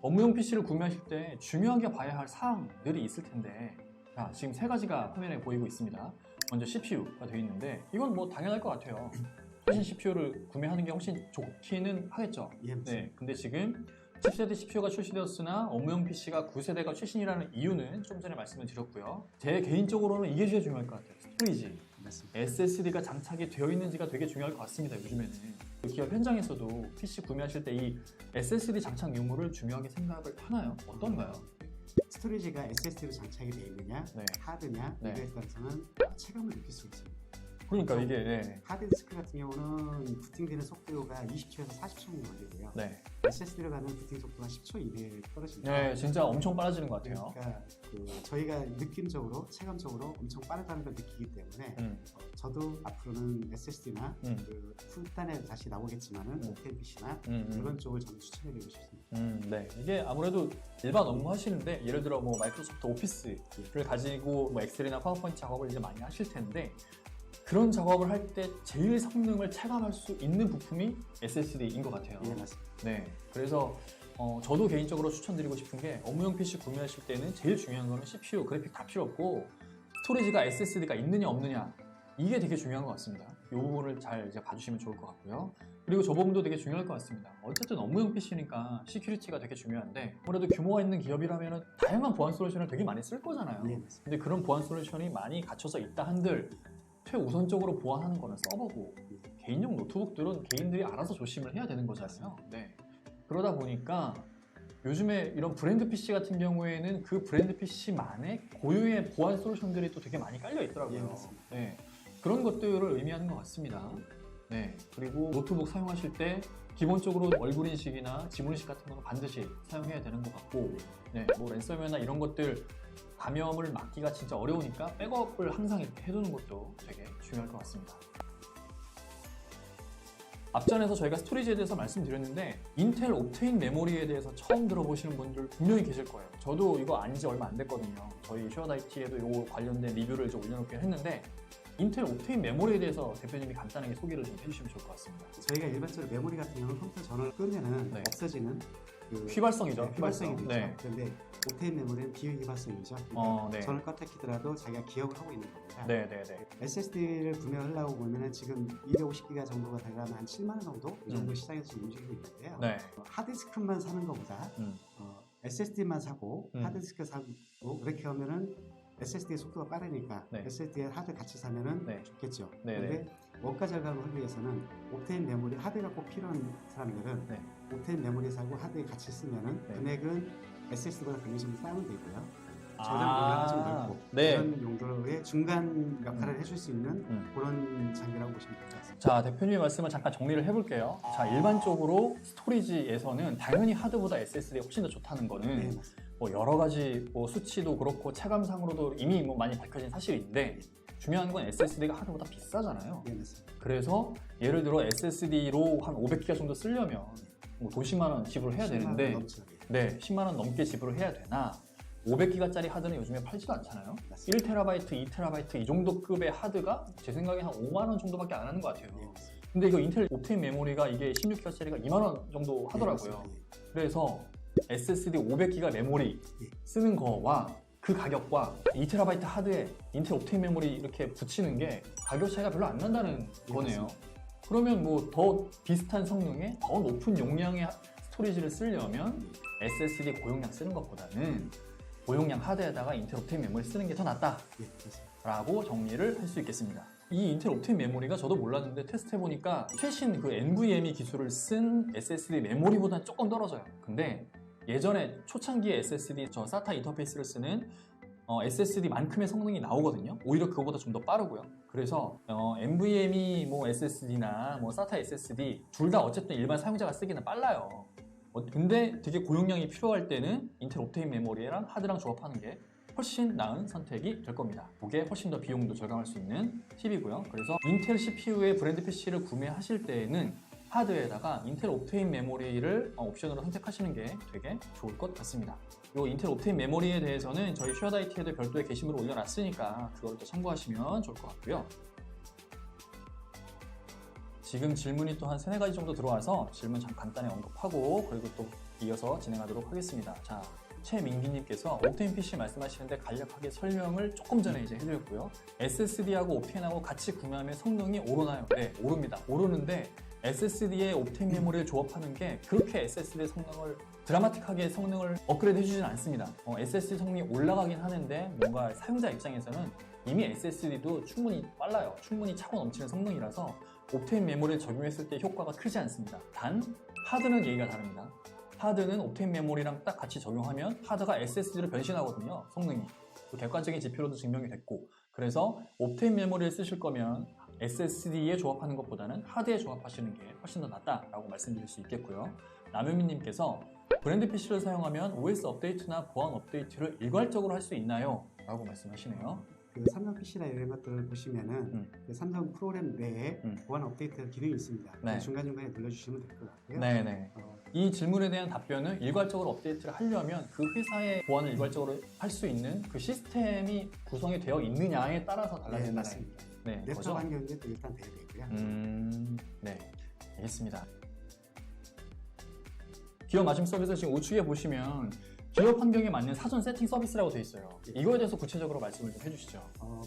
업무용 PC를 구매하실 때 중요하게 봐야 할 사항들이 있을 텐데, 자, 지금 세 가지가 화면에 보이고 있습니다. 먼저 CPU가 되어 있는데 이건 뭐 당연할 것 같아요. 최신 CPU를 구매하는 게 훨씬 좋기는 하겠죠. 예, 네, 근데 지금 10세대 CPU가 출시되었으나 업무용 PC가 9세대가 최신이라는 이유는 좀 전에 말씀을 드렸고요. 제 개인적으로는 이게 제일 중요할 것 같아요. 스토리지. 맞습니다. SSD가 장착이 되어 있는지가 되게 중요할 것 같습니다. 요즘에는 기업 현장에서도 PC 구매하실 때 이 SSD 장착 유무를 중요하게 생각을 하나요? 어떤가요? 스토리지가 SSD로 장착이 되어 있느냐, 네. 하드냐, 네. 이거에 따라서는 체감을 느낄 수 있습니다. 그러니까 이게 네. 하드디스크 같은 경우는 부팅되는 속도가 20초에서 40초 정도 걸리고요. 네. SSD로 가는 부팅 속도가 10초 이내에 떨어집니다. 네, 진짜 엄청 빨라지는 것 같아요. 그러니까 저희가 느낌적으로, 체감적으로 엄청 빠르다는 걸 느끼기 때문에 저도 앞으로는 SSD나 풀단에 다시 나오겠지만은 옥테인 PC나 이런 쪽을 저는 추천해드리고 싶습니다. 네, 이게 아무래도 일반 업무 하시는데 예를 들어 뭐 마이크로소프트 오피스를 가지고 뭐 엑셀이나 파워포인트 작업을 이제 많이 하실 텐데 그런 작업을 할 때 제일 성능을 체감할 수 있는 부품이 SSD인 것 같아요. 예, 맞습니다. 네, 그래서 저도 개인적으로 추천드리고 싶은 게 업무용 PC 구매하실 때는 제일 중요한 거는 CPU, 그래픽 다 필요 없고 스토리지가 SSD가 있느냐 없느냐 이게 되게 중요한 것 같습니다. 이 부분을 잘 이제 봐주시면 좋을 것 같고요. 그리고 저 부분도 되게 중요할 것 같습니다. 어쨌든 업무용 PC니까 시큐리티가 되게 중요한데 아무래도 규모가 있는 기업이라면 다양한 보안 솔루션을 되게 많이 쓸 거잖아요. 네, 맞습니다. 근데 그런 보안 솔루션이 많이 갖춰져 있다 한들 최우선적으로 보완하는 거는 서버고 개인용 노트북들은 개인들이 알아서 조심을 해야 되는 거잖아요. 네. 그러다 보니까 요즘에 이런 브랜드 PC 같은 경우에는 그 브랜드 PC만의 고유의 보안 솔루션들이 또 되게 많이 깔려 있더라고요. 예, 맞습니다. 네. 그런 것들을 의미하는 것 같습니다. 네. 그리고 노트북 사용하실 때 기본적으로 얼굴 인식이나 지문 인식 같은 거는 반드시 사용해야 되는 것 같고, 네. 뭐 랜섬웨어나 이런 것들 감염을 막기가 진짜 어려우니까 백업을 항상 이렇게 해두는 것도 되게 중요할 것 같습니다. 앞전에서 저희가 스토리지에 대해서 말씀드렸는데 인텔 옵테인 메모리에 대해서 처음 들어보시는 분들 분명히 계실 거예요. 저도 이거 안 지 얼마 안 됐거든요. 저희 쉐어다이티에도 이거 관련된 리뷰를 좀 올려놓긴 했는데 인텔 옵테인 메모리에 대해서 대표님이 간단하게 소개를 좀 해주시면 좋을 것 같습니다. 저희가 일반적으로 메모리 같은 경우는 컴퓨터 전원을 끄면은 네. 없어지는 휘발성이죠. 휘발성이 되죠. 네. 그런데 옵테인 메모리는 비휘발성이죠. 네. 전원을 껐다 키더라도 자기가 기억을 하고 있는 겁니다. 네네네. SSD를 구매하려고 보면은 지금 250기가 정도가 되려면 한 7만 원 정도 이 정도 시장에서 지금 움직이고 있는데요. 네. 하드디스크만 사는 것보다 SSD만 사고 하드디스크 사고 그렇게 하면은 SSD의 속도가 빠르니까 네. SSD에 하드 같이 사면은 네. 좋겠죠. 네네. 그런데 원가 절감을 하기 위해서는 옵테인 메모리 하드가 꼭 필요한 사람들은 네. 옵테인 메모리 사고 하드에 같이 쓰면은 네. 금액은 SSD보다 금액이 좀 다운되고요. 저장 공간이 좀 넓고 네. 그런 용도의 중간 역할을 해줄 수 있는 그런 장비라고 보시면 될 것 같습니다. 자, 대표님의 말씀을 잠깐 정리를 해볼게요. 자, 일반적으로 스토리지에서는 당연히 하드보다 SSD가 훨씬 더 좋다는 거는 네, 맞습니다. 뭐 여러 가지 뭐 수치도 그렇고 체감상으로도 이미 뭐 많이 밝혀진 사실인데 중요한 건 SSD가 하드보다 비싸잖아요. 네, 맞습니다. 그래서 예를 들어 SSD로 한 500기가 정도 쓰려면 뭐 돈 10만 원 지불을 해야 10만 되는데 원 넘죠. 네, 10만 원 넘게 지불을 해야 되나 500기가짜리 하드는 요즘에 팔지도 않잖아요. 맞습니다. 1TB, 2TB 이 정도 급의 하드가 제 생각에 한 5만 원 정도밖에 안 하는 것 같아요. 네, 맞습니다. 근데 이거 인텔 옵테인 메모리가 이게 16기가짜리가 2만 원 정도 하더라고요. 네, 그래서 SSD 500기가 메모리 네. 쓰는 거와 그 가격과 2TB 하드에 인텔 옵테인 메모리 이렇게 붙이는 게 가격 차이가 별로 안 난다는 거네요. 그러면 뭐 더 비슷한 성능의 더 높은 용량의 스토리지를 쓰려면 SSD 고용량 쓰는 것보다는 고용량 하드에다가 인텔 옵테인 메모리 쓰는 게 더 낫다 네, 맞습니다. 라고 정리를 할 수 있겠습니다. 이 인텔 옵테인 메모리가 저도 몰랐는데 테스트해보니까 최신 그 NVMe 기술을 쓴 SSD 메모리보다는 조금 떨어져요. 근데 예전에 초창기의 SSD 저 SATA 인터페이스를 쓰는 SSD만큼의 성능이 나오거든요. 오히려 그거보다 좀 더 빠르고요. 그래서 NVMe 뭐 SSD나 뭐 SATA SSD 둘 다 어쨌든 일반 사용자가 쓰기는 빨라요. 근데 되게 고용량이 필요할 때는 인텔 옵테인 메모리랑 하드랑 조합하는 게 훨씬 나은 선택이 될 겁니다. 그게 훨씬 더 비용도 절감할 수 있는 팁이고요. 그래서 인텔 CPU의 브랜드 PC를 구매하실 때에는 하드에다가 인텔 옵테인 메모리를 옵션으로 선택하시는 게 되게 좋을 것 같습니다. 이 인텔 옵테인 메모리에 대해서는 저희 쉐어다이티에도 별도의 게시물을 올려놨으니까 그걸 또 참고하시면 좋을 것 같고요. 지금 질문이 또 한 3-4가지 정도 들어와서 질문 간단히 언급하고 그리고 또 이어서 진행하도록 하겠습니다. 자, 최민기님께서 옵테인 PC 말씀하시는데 간략하게 설명을 조금 전에 이제 해드렸고요. SSD하고 옵테인하고 같이 구매하면 성능이 오르나요? 네, 오릅니다. 오르는데 SSD에 옵테인 메모리를 조합하는 게 그렇게 SSD의 성능을 드라마틱하게 성능을 업그레이드 해주지는 않습니다. SSD 성능이 올라가긴 하는데 뭔가 사용자 입장에서는 이미 SSD도 충분히 빨라요. 충분히 차고 넘치는 성능이라서 옵테인 메모리를 적용했을 때 효과가 크지 않습니다. 단 하드는 얘기가 다릅니다. 하드는 옵테인 메모리랑 딱 같이 적용하면 하드가 SSD로 변신하거든요. 성능이. 객관적인 지표로도 증명이 됐고, 그래서 옵테인 메모리를 쓰실 거면 SSD에 조합하는 것보다는 하드에 조합하시는 게 훨씬 더 낫다라고 말씀드릴 수 있겠고요. 남현미님께서 브랜드 PC를 사용하면 OS 업데이트나 보안 업데이트를 일괄적으로 할 수 있나요? 라고 말씀하시네요. 그 삼성 PC나 이런 것들을 보시면은 그 삼성 프로그램 내에 보안 업데이트 기능이 있습니다. 네. 중간중간에 눌러주시면 될 것 같고요. 네네. 이 질문에 대한 답변은 일괄적으로 업데이트를 하려면 그 회사의 보안을 일괄적으로 할 수 있는 그 시스템이 구성이 되어 있느냐에 따라서 달라진다는. 네, 맞습니다. 네, 랩탑 환경도 일단 돼야 되고요. 네, 알겠습니다. 기업 마심 서비스 지금 우측에 보시면 기업 환경에 맞는 사전 세팅 서비스라고 되어 있어요. 이거에 대해서 구체적으로 말씀을 좀 해주시죠.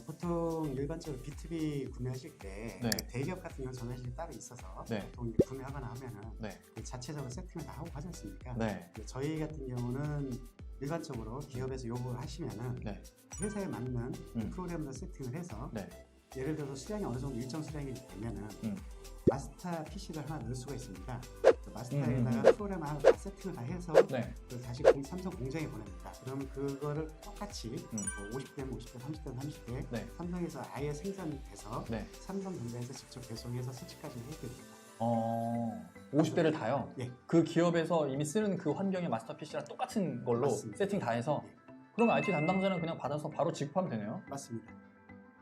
보통 일반적으로 B2B 구매하실 때 네. 대기업 같은 경우는 전화실이 따로 있어서 네. 보통 구매하거나 하면은 네. 그 자체적으로 세팅을 다 하고 하지 않습니까? 네. 저희 같은 경우는 일반적으로 기업에서 요구를 하시면은 네. 회사에 맞는 프로그램으로 세팅을 해서 네. 예를 들어서 수량이 어느 정도 일정 수량이 되면은 마스터 PC를 하나 넣을 수가 있습니다. 마스터에다가 프로그램 하나 다 세팅을 다 해서 네. 다시 삼성 공장에 보냅니다. 그러면 그거를 똑같이 50대면 50대, 30대면 30대 네. 삼성에서 아예 생산돼서 네. 삼성전자에서 직접 배송해서 설치까지 해드립니다. 50대를 다요? 예. 그 기업에서 이미 쓰는 그 환경의 마스터 PC랑 똑같은 걸로 맞습니다. 세팅 다 해서 예. 그러면 IT 담당자는 그냥 받아서 바로 지급하면 되네요? 맞습니다.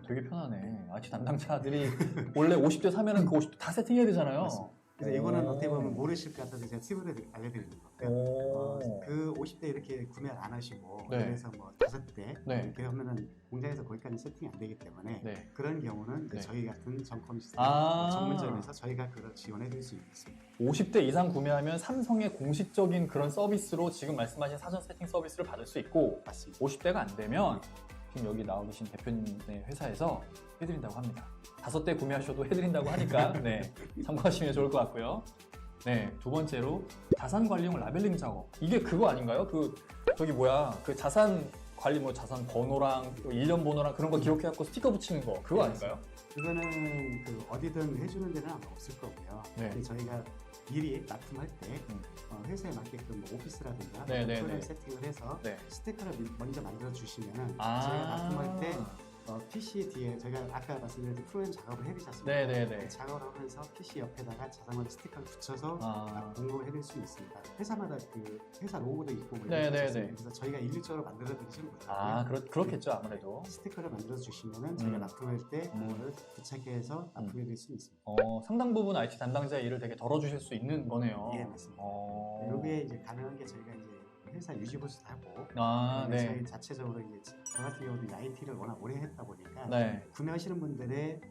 되게 편하네. IT 담당자들이 원래 50대 사면은 그 50대 다 세팅해야 되잖아요. 맞습니다. 그래서 이거는 어떻게 보면 모르실 것 같아서 제가 팁을 알려드리는 거고요. 그 50대 이렇게 구매를 안 하시고 네. 그래서 뭐 5대 네. 이렇게 하면은 공장에서 거기까지 세팅이 안 되기 때문에 네. 그런 경우는 이제 네. 저희 같은 점검 시스템 아. 전문점에서 저희가 그걸 지원해 드릴 수 있습니다. 50대 이상 구매하면 삼성의 공식적인 그런 서비스로 지금 말씀하신 사전 세팅 서비스를 받을 수 있고 맞습니다. 50대가 안 되면 지금 여기 나와 계신 대표님의 회사에서 해드린다고 합니다. 5대 구매하셔도 해드린다고 하니까 네, 참고하시면 좋을 것 같고요. 네, 두 번째로 자산 관리용 라벨링 작업. 이게 그거 아닌가요? 그 자산 관리 뭐 자산 번호랑 또 일련 번호랑 그런 거 기록해갖고 스티커 붙이는 거 그거 아닌가요? 그거는 그 어디든 해주는 데는 아마 없을 거고요. 네. 근데 저희가 미리 납품할 때 회사에 맞게끔 뭐 오피스라든가 네, 네, 프로그램 네. 세팅을 해서 네. 스티커를 먼저 만들어 주시면은 아. 저희가 납품할 때 PC 뒤에 저희가 아까 말씀드린 프로그램 작업을 해드리지 않습니까? 네네네. 작업을 하면서 PC 옆에다가 자산관리 스티커를 붙여서 공급을 해드릴 수 있습니다. 회사마다 그 회사 로고도 있고 뭐 이런 게 있어요. 그래서 저희가 일률적으로 만들어 드리지는 못하고요. 그렇겠죠 아무래도. 스티커를 만들어 주시면은 저희가 납품할 때 그거를 부착해서 납품해 드릴 수 있습니다. 상당 부분 IT 담당자의 일을 되게 덜어주실 수 있는 거네요. 예, 맞습니다. 여기에 이제 가능한 게 저희가 이제 회사 유지보수도 하고 네. 저희 자체적으로 이제 저 같은 경우도 IT를 워낙 오래 했다 보니까 네. 구매하시는 분들의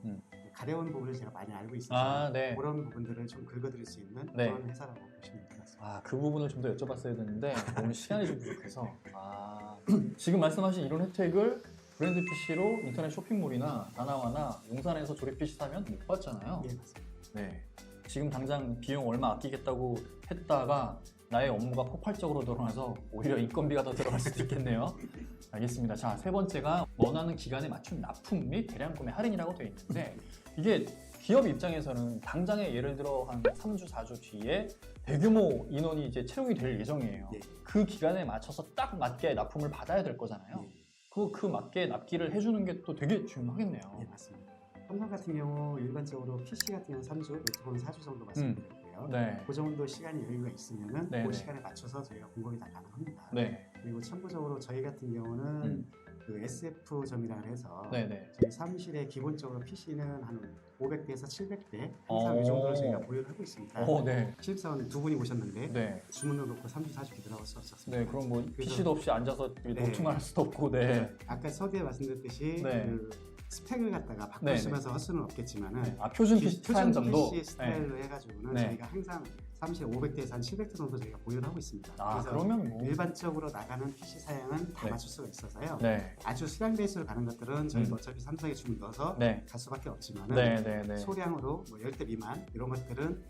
가려운 부분을 제가 많이 알고 있어서 네. 그런 부분들을 좀 긁어드릴 수 있는 네. 그런 회사라고 보시면 될 것 같습니다. 그 부분을 좀 더 여쭤봤어야 되는데 오늘 시간이 좀 부족해서 지금 말씀하신 이런 혜택을 브랜드 PC로 인터넷 쇼핑몰이나 다나와나 용산에서 조립 PC 사면 못 받잖아요. 예, 맞습니다. 네. 지금 당장 비용 얼마 아끼겠다고 했다가 나의 업무가 폭발적으로 늘어나서 오히려 인건비가 더 들어갈 수도 있겠네요. 알겠습니다. 자, 세 번째가 원하는 기간에 맞춘 납품 및 대량 구매 할인이라고 되어 있는데 이게 기업 입장에서는 당장에 예를 들어 한 3주, 4주 뒤에 대규모 인원이 이제 채용이 될 예정이에요. 예. 그 기간에 맞춰서 딱 맞게 납품을 받아야 될 거잖아요. 예. 그 맞게 납기를 해주는 게 또 되게 중요하겠네요. 예, 맞습니다. 삼성 같은 경우 일반적으로 PC 같은 경우는 3주, 노트북은 4주 정도 말씀드렸고요. 네. 그 정도 시간이 여유가 있으면은 네, 그 네. 시간에 맞춰서 저희가 공급이 다 가능합니다. 네. 그리고 참고적으로 저희 같은 경우는 그 SF점이라 해서 네네. 저희 사무실에 기본적으로 PC는 한 500대에서 700대 항상 이 정도로 저희가 보유를 하고 있습니다. 네. 신입사원 두 분이 오셨는데 네. 주문을 놓고 3주, 4주 들어갈 수 없었습니다. 네, 그럼 뭐 PC도 없이 앉아서 네. 노트만 할 수도 없고, 네. 아까 서두에 말씀드렸듯이 네. 그 스펙을 갖다가 바꾸시면서 할 수는 없겠지만은 표준 PC 사양 정도 PC 스타일로 해가지고는 저희가 항상 사무실 500대에서 한 700대 정도 저희가 보유를 하고 있습니다. 그래서 그러면 뭐 일반적으로 나가는 PC 사양은 다 맞출 수가 있어서요. 네. 아주 수량 베이스로 가는 것들은 저희가 어차피 삼성에 주문 넣어서 갈 수밖에 없지만은 소량으로 뭐 10대 미만 이런 것들은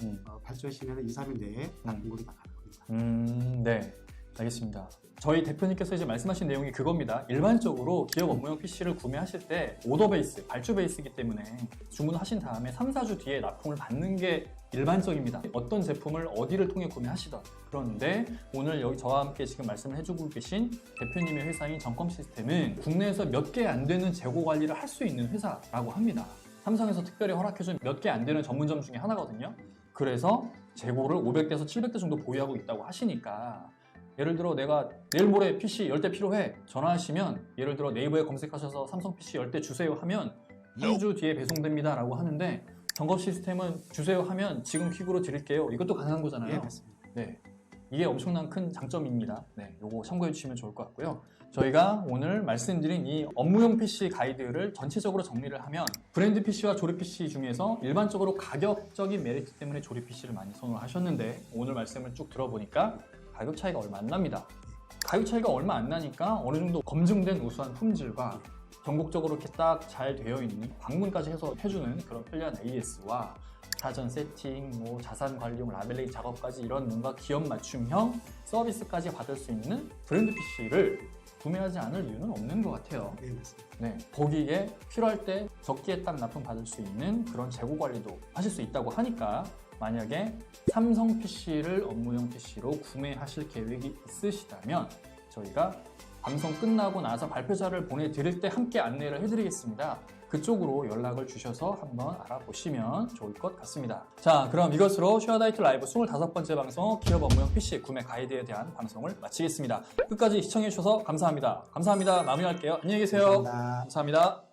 발주하시면 2, 3일 내에 다 공급이 나가는 겁니다. 네. 알겠습니다. 저희 대표님께서 이제 말씀하신 내용이 그겁니다. 일반적으로 기업 업무용 PC를 구매하실 때 오더 베이스, 발주 베이스이기 때문에 주문하신 다음에 3, 4주 뒤에 납품을 받는 게 일반적입니다. 어떤 제품을 어디를 통해 구매하시던. 그런데 오늘 여기 저와 함께 지금 말씀을 해주고 계신 대표님의 회사인 정컴 시스템은 국내에서 몇 개 안 되는 재고 관리를 할 수 있는 회사라고 합니다. 삼성에서 특별히 허락해준 몇 개 안 되는 전문점 중에 하나거든요. 그래서 재고를 500대에서 700대 정도 보유하고 있다고 하시니까 예를 들어 내가 내일 모레 PC 10대 필요해 전화하시면 예를 들어 네이버에 검색하셔서 삼성 PC 10대 주세요 하면 2주 뒤에 배송됩니다 라고 하는데 정검 시스템은 주세요 하면 지금 퀵으로 드릴게요. 이것도 가능한 거잖아요. 예, 맞습니다. 네, 이게 엄청난 큰 장점입니다. 네, 요거 참고해 주시면 좋을 것 같고요. 저희가 오늘 말씀드린 이 업무용 PC 가이드를 전체적으로 정리를 하면 브랜드 PC와 조립 PC 중에서 일반적으로 가격적인 메리트 때문에 조립 PC를 많이 선호하셨는데 오늘 말씀을 쭉 들어보니까 가격 차이가 얼마 안 납니다. 가격 차이가 얼마 안 나니까 어느 정도 검증된 우수한 품질과 전국적으로 이렇게 딱 잘 되어 있는 방문까지 해서 해주는 그런 편리한 AS와 사전 세팅, 뭐 자산 관리용 라벨링 작업까지 이런 뭔가 기업 맞춤형 서비스까지 받을 수 있는 브랜드 PC를 구매하지 않을 이유는 없는 것 같아요. 네, 맞습니다. 네, 거기에 필요할 때 적기에 딱 납품 받을 수 있는 그런 재고 관리도 하실 수 있다고 하니까 만약에 삼성 PC를 업무용 PC로 구매하실 계획이 있으시다면 저희가 방송 끝나고 나서 발표자를 보내드릴 때 함께 안내를 해드리겠습니다. 그쪽으로 연락을 주셔서 한번 알아보시면 좋을 것 같습니다. 자, 그럼 이것으로 쉐어다이트 라이브 25번째 방송 기업 업무용 PC 구매 가이드에 대한 방송을 마치겠습니다. 끝까지 시청해주셔서 감사합니다. 감사합니다. 마무리할게요. 안녕히 계세요. 감사합니다. 감사합니다.